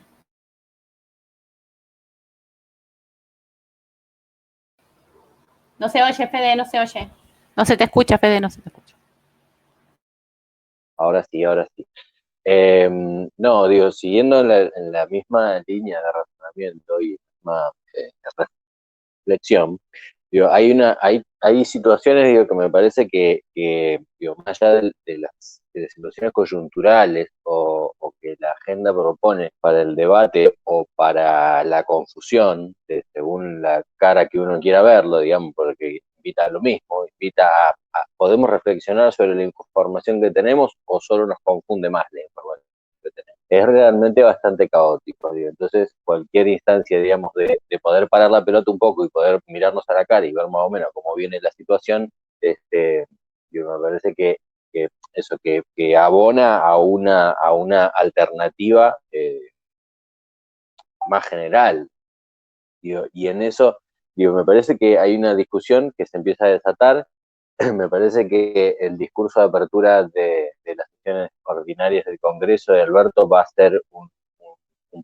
No se oye, Fede, no se oye. No se te escucha, Fede, no se te escucha. Ahora sí, ahora sí. No, digo, siguiendo en la misma línea de razonamiento y misma reflexión, digo, hay situaciones, digo, que me parece que digo, más allá de las situaciones coyunturales o que la agenda propone para el debate o para la confusión, según la cara que uno quiera verlo, digamos, porque invita a lo mismo, invita a podemos reflexionar sobre la información que tenemos o solo nos confunde más la información que tenemos. Es realmente bastante caótico, digo. Entonces cualquier instancia, digamos, de poder parar la pelota un poco y poder mirarnos a la cara y ver más o menos cómo viene la situación, digo, me parece que eso, que abona a una alternativa más general. Digo, y en eso, digo, me parece que hay una discusión que se empieza a desatar. Me parece que el discurso de apertura de las sesiones ordinarias del Congreso de Alberto va a ser un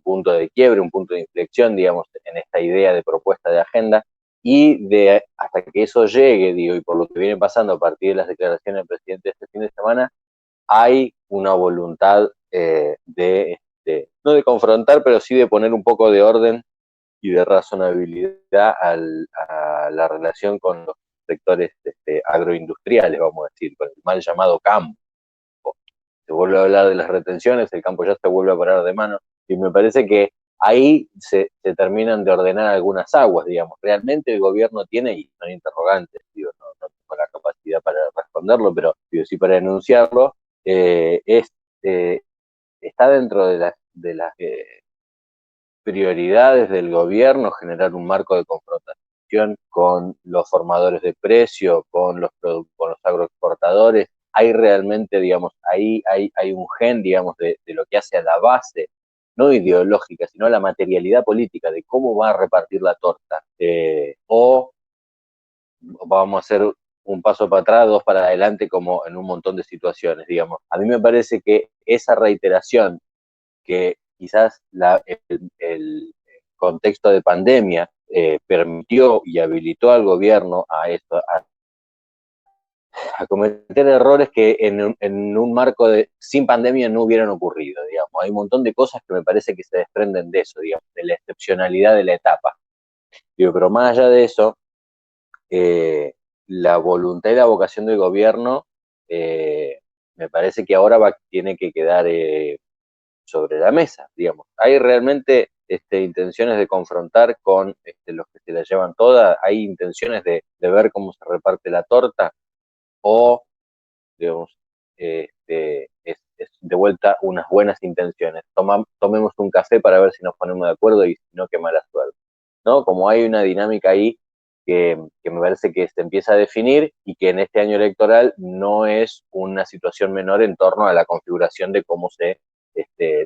punto de quiebre, un punto de inflexión, digamos, en esta idea de propuesta de agenda, y hasta que eso llegue, digo, y por lo que viene pasando a partir de las declaraciones del presidente este fin de semana, hay una voluntad no de confrontar, pero sí de poner un poco de orden y de razonabilidad a la relación con los sectores agroindustriales, vamos a decir, con el mal llamado campo. Se vuelve a hablar de las retenciones, el campo ya se vuelve a parar de mano, y me parece que ahí se terminan de ordenar algunas aguas, digamos. Realmente el gobierno tiene, y son interrogantes, digo, no tengo la capacidad para responderlo, pero digo, sí para enunciarlo, está dentro de las prioridades del gobierno generar un marco de confrontación con los formadores de precio, con los agroexportadores. Hay realmente, digamos, ahí hay un gen, digamos, de lo que hace a la base, no ideológica, sino a la materialidad política, de cómo va a repartir la torta. O vamos a hacer un paso para atrás, dos para adelante, como en un montón de situaciones, digamos. A mí me parece que esa reiteración que quizás el contexto de pandemia permitió y habilitó al gobierno a cometer errores que en un marco sin pandemia no hubieran ocurrido, digamos. Hay un montón de cosas que me parece que se desprenden de eso, digamos, de la excepcionalidad de la etapa. Digo, pero más allá de eso, la voluntad y la vocación del gobierno me parece que ahora tiene que quedar sobre la mesa, digamos. Hay realmente intenciones de confrontar con los que se la llevan toda? ¿Hay intenciones de ver cómo se reparte la torta? ¿O, digamos, es de vuelta unas buenas intenciones? Tomemos un café para ver si nos ponemos de acuerdo y si no, qué mala suerte, ¿no? Como hay una dinámica ahí que me parece que se empieza a definir y que en este año electoral no es una situación menor en torno a la configuración de cómo se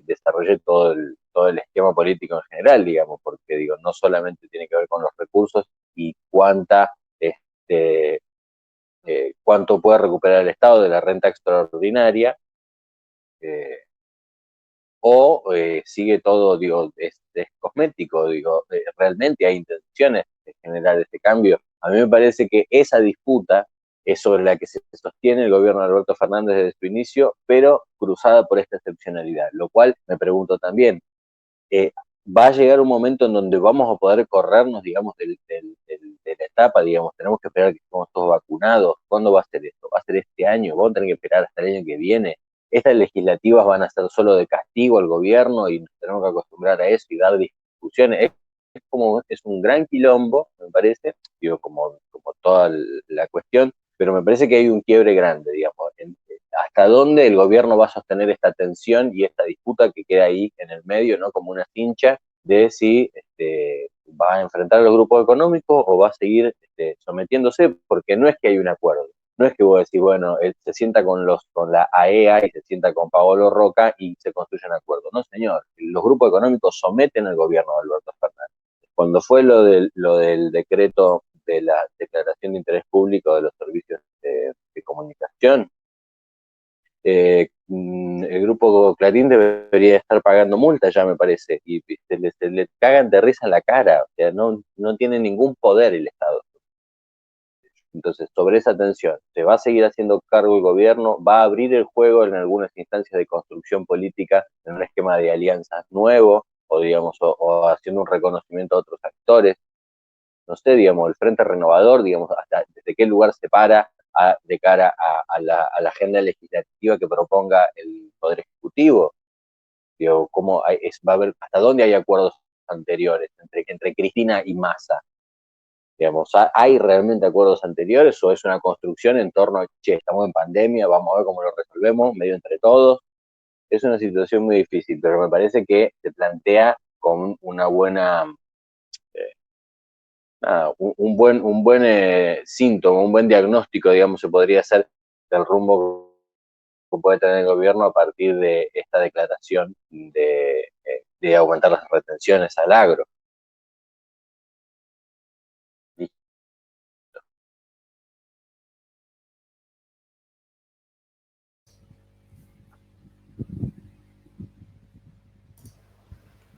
desarrolle todo el esquema político en general, digamos, porque digo, no solamente tiene que ver con los recursos y cuánto puede recuperar el Estado de la renta extraordinaria, sigue todo, digo, es cosmético, digo, realmente hay intenciones de generar este cambio. A mí me parece que esa disputa es sobre la que se sostiene el gobierno de Alberto Fernández desde su inicio, pero cruzada por esta excepcionalidad, lo cual me pregunto también, va a llegar un momento en donde vamos a poder corrernos, digamos, de la etapa, digamos, tenemos que esperar que estemos todos vacunados. ¿Cuándo va a ser esto? ¿Va a ser este año? ¿Vamos a tener que esperar hasta el año que viene? ¿Estas legislativas van a ser solo de castigo al gobierno y nos tenemos que acostumbrar a eso y dar discusiones? Es un gran quilombo, me parece, digo, como toda la cuestión, pero me parece que hay un quiebre grande, digamos, hasta dónde el gobierno va a sostener esta tensión y esta disputa que queda ahí en el medio, ¿no? Como una cincha de si va a enfrentar a los grupos económicos o va a seguir sometiéndose, porque no es que hay un acuerdo, no es que vos decís, bueno, él se sienta con la AEA y se sienta con Paolo Roca y se construye un acuerdo. No, señor, los grupos económicos someten al gobierno de Alberto Fernández. Cuando fue lo del decreto de la declaración de interés público de los servicios de comunicación, el grupo Clarín debería estar pagando multa ya, me parece, y se le cagan de risa en la cara, o sea, no tiene ningún poder el Estado. Entonces, sobre esa tensión, ¿se va a seguir haciendo cargo el gobierno? ¿Va a abrir el juego en algunas instancias de construcción política en un esquema de alianzas nuevo? O, digamos, o haciendo un reconocimiento a otros actores. No sé, digamos, el Frente Renovador, digamos, hasta desde qué lugar se para de cara a la agenda legislativa que proponga el Poder Ejecutivo. Digo, va a haber, hasta dónde hay acuerdos anteriores entre Cristina y Massa. Digamos, ¿hay realmente acuerdos anteriores o es una construcción en torno a, che, estamos en pandemia, vamos a ver cómo lo resolvemos, medio entre todos? Es una situación muy difícil, pero me parece que se plantea con una buena, un buen síntoma, un buen diagnóstico, digamos, se podría hacer del rumbo que puede tener el gobierno a partir de esta declaración de aumentar las retenciones al agro.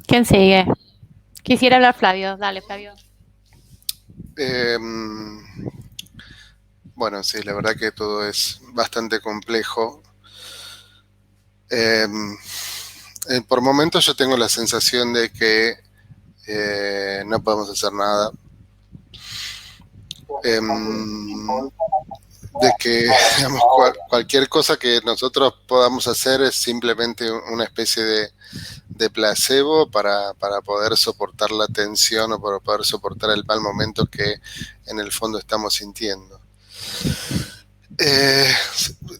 ¿Quién sigue? Quisiera hablar Flavio. Dale, Flavio. Bueno, sí, la verdad que todo es bastante complejo. Por momentos yo tengo la sensación de que no podemos hacer nada. De que digamos, cualquier cosa que nosotros podamos hacer es simplemente una especie de placebo para poder soportar la tensión o para poder soportar el mal momento que en el fondo estamos sintiendo.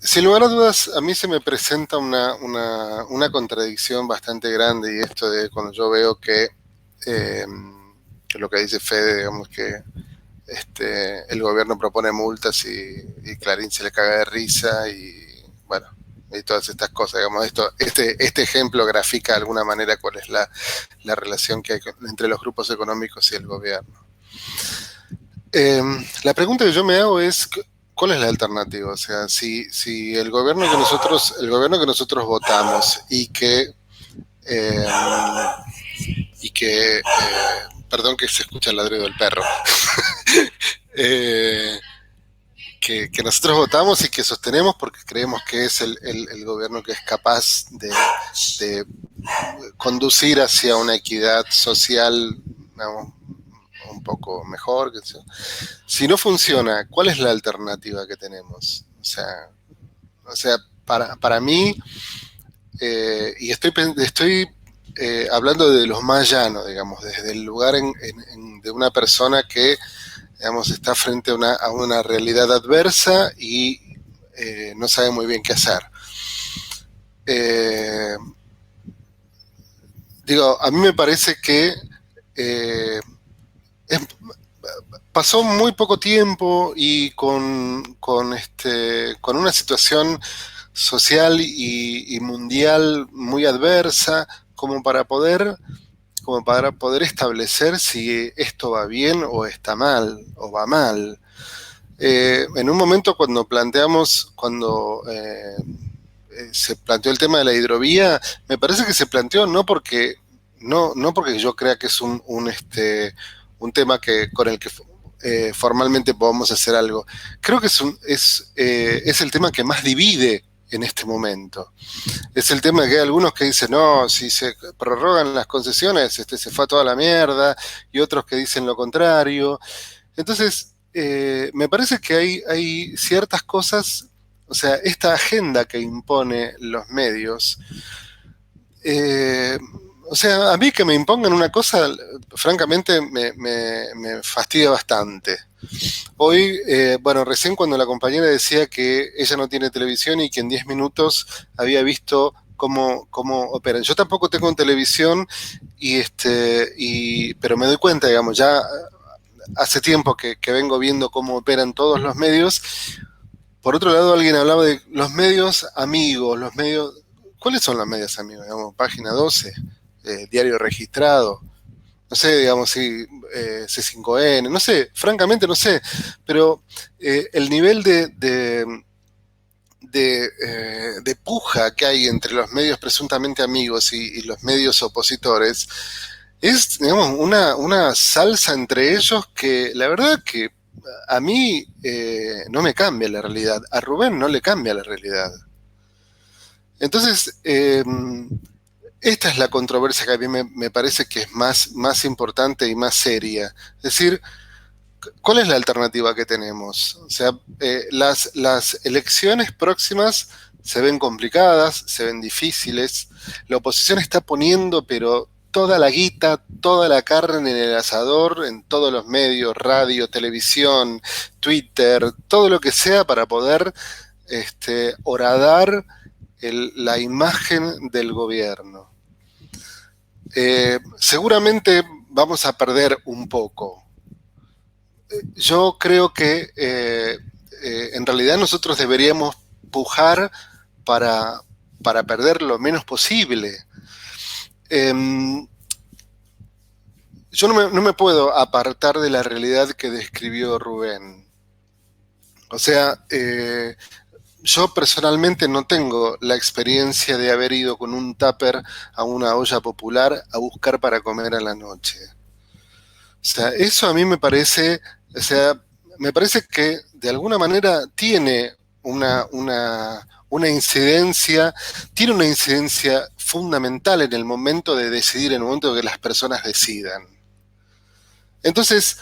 Sin lugar a dudas, a mí se me presenta una contradicción bastante grande, y esto de cuando yo veo que lo que dice Fede, digamos que el gobierno propone multas y Clarín se le caga de risa y bueno, y todas estas cosas, digamos, este ejemplo grafica de alguna manera cuál es la relación que hay entre los grupos económicos y el gobierno. La pregunta que yo me hago es, ¿cuál es la alternativa? O sea, si el gobierno que nosotros votamos y que perdón que se escucha el ladrido del perro, que nosotros votamos y que sostenemos porque creemos que es el gobierno que es capaz de conducir hacia una equidad social, digamos, un poco mejor. Si no funciona, ¿cuál es la alternativa que tenemos? O sea, para mí, y estoy hablando de los más llanos, digamos, desde el lugar de una persona que, digamos, está frente a una realidad adversa y no sabe muy bien qué hacer. Digo, a mí me parece que pasó muy poco tiempo y con una situación social y mundial muy adversa como para poder establecer si esto va bien o está mal o va mal. En un momento cuando se planteó el tema de la hidrovía, me parece que se planteó no porque yo crea que es un tema con el que formalmente podamos hacer algo. Creo que es el tema que más divide en este momento. Es el tema que hay algunos que dicen, no, si se prorrogan las concesiones, se fue a toda la mierda, y otros que dicen lo contrario. Entonces, me parece que hay ciertas cosas, o sea, esta agenda que impone los medios, o sea, a mí que me impongan una cosa, francamente, me fastidia bastante. Hoy, bueno, recién cuando la compañera decía que ella no tiene televisión y que en 10 minutos había visto cómo operan. Yo tampoco tengo televisión, pero me doy cuenta, digamos, ya hace tiempo que vengo viendo cómo operan todos los medios. Por otro lado, alguien hablaba de los medios amigos, los medios... ¿Cuáles son los medios amigos? Digamos, Página 12, Diario Registrado, no sé, digamos, si C5N, no sé, francamente no sé, pero el nivel de puja que hay entre los medios presuntamente amigos y los medios opositores es, digamos, una salsa entre ellos que la verdad que a mí no me cambia la realidad, a Rubén no le cambia la realidad. Entonces, esta es la controversia que a mí me parece que es más importante y más seria. Es decir, ¿cuál es la alternativa que tenemos? O sea, las elecciones próximas se ven complicadas, se ven difíciles. La oposición está poniendo, pero toda la guita, toda la carne en el asador, en todos los medios, radio, televisión, Twitter, todo lo que sea para poder horadar la imagen del gobierno. Seguramente vamos a perder un poco. Yo creo que en realidad nosotros deberíamos pujar para perder lo menos posible. Yo no me puedo apartar de la realidad que describió Rubén. O sea, yo personalmente no tengo la experiencia de haber ido con un tupper a una olla popular a buscar para comer a la noche. O sea, eso a mí me parece, o sea, me parece que de alguna manera tiene una incidencia fundamental en el momento de decidir, en el momento de que las personas decidan. Entonces,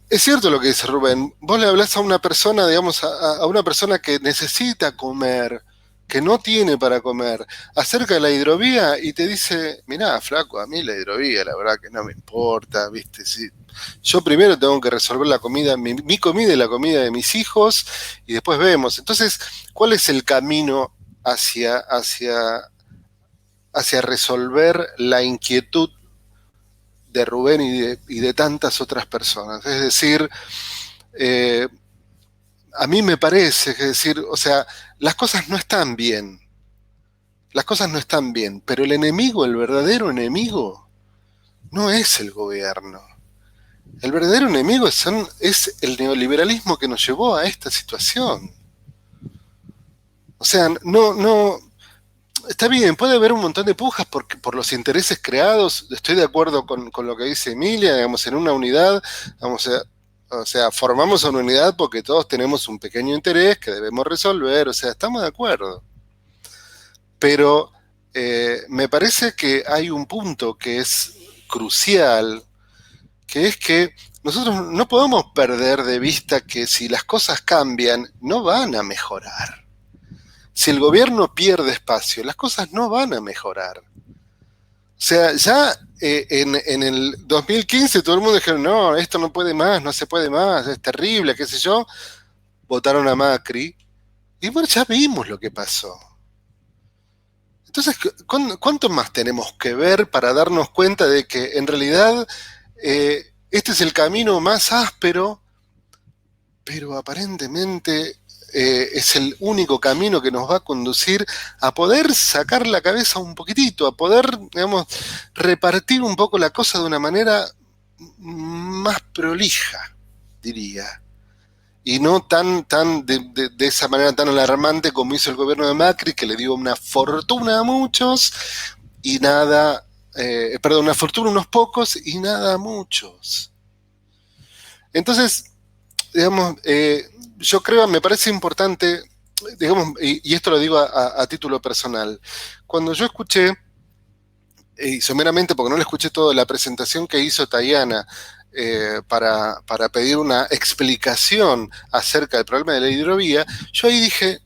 es cierto lo que dice Rubén, vos le hablás a una persona, digamos, a una persona que necesita comer, que no tiene para comer, acerca de la hidrovía y te dice, mirá, flaco, a mí la hidrovía, la verdad que no me importa, ¿viste? Sí, yo primero tengo que resolver la comida, mi comida y la comida de mis hijos, y después vemos. Entonces, ¿cuál es el camino hacia resolver la inquietud de Rubén y de tantas otras personas? Es decir, a mí me parece, es decir, o sea, las cosas no están bien. Las cosas no están bien, pero el enemigo, el verdadero enemigo, no es el gobierno. El verdadero enemigo es el neoliberalismo que nos llevó a esta situación. O sea, no está bien, puede haber un montón de pujas por los intereses creados. Estoy de acuerdo con lo que dice Emilia, digamos, en una unidad, o sea, formamos una unidad porque todos tenemos un pequeño interés que debemos resolver, o sea, estamos de acuerdo. Pero me parece que hay un punto que es crucial, que es que nosotros no podemos perder de vista que si las cosas cambian, no van a mejorar. Si el gobierno pierde espacio, las cosas no van a mejorar. sea, ya en el 2015 todo el mundo dijeron, no, esto no puede más, no se puede más, es terrible, qué sé yo. Votaron a Macri. Y bueno, ya vimos lo que pasó. Entonces, ¿cuánto más tenemos que ver para darnos cuenta de que en realidad este es el camino más áspero, pero aparentemente es el único camino que nos va a conducir a poder sacar la cabeza un poquitito, a poder, digamos, repartir un poco la cosa de una manera más prolija, diría. Y no tan de esa manera tan alarmante como hizo el gobierno de Macri, que le dio una fortuna a muchos y nada, perdón, una fortuna a unos pocos y nada a muchos. Entonces, digamos, yo creo, me parece importante, digamos, y esto lo digo a título personal, cuando yo escuché, y someramente porque no le escuché toda la presentación que hizo Tayana, para pedir una explicación acerca del problema de la hidrovía, yo ahí dije,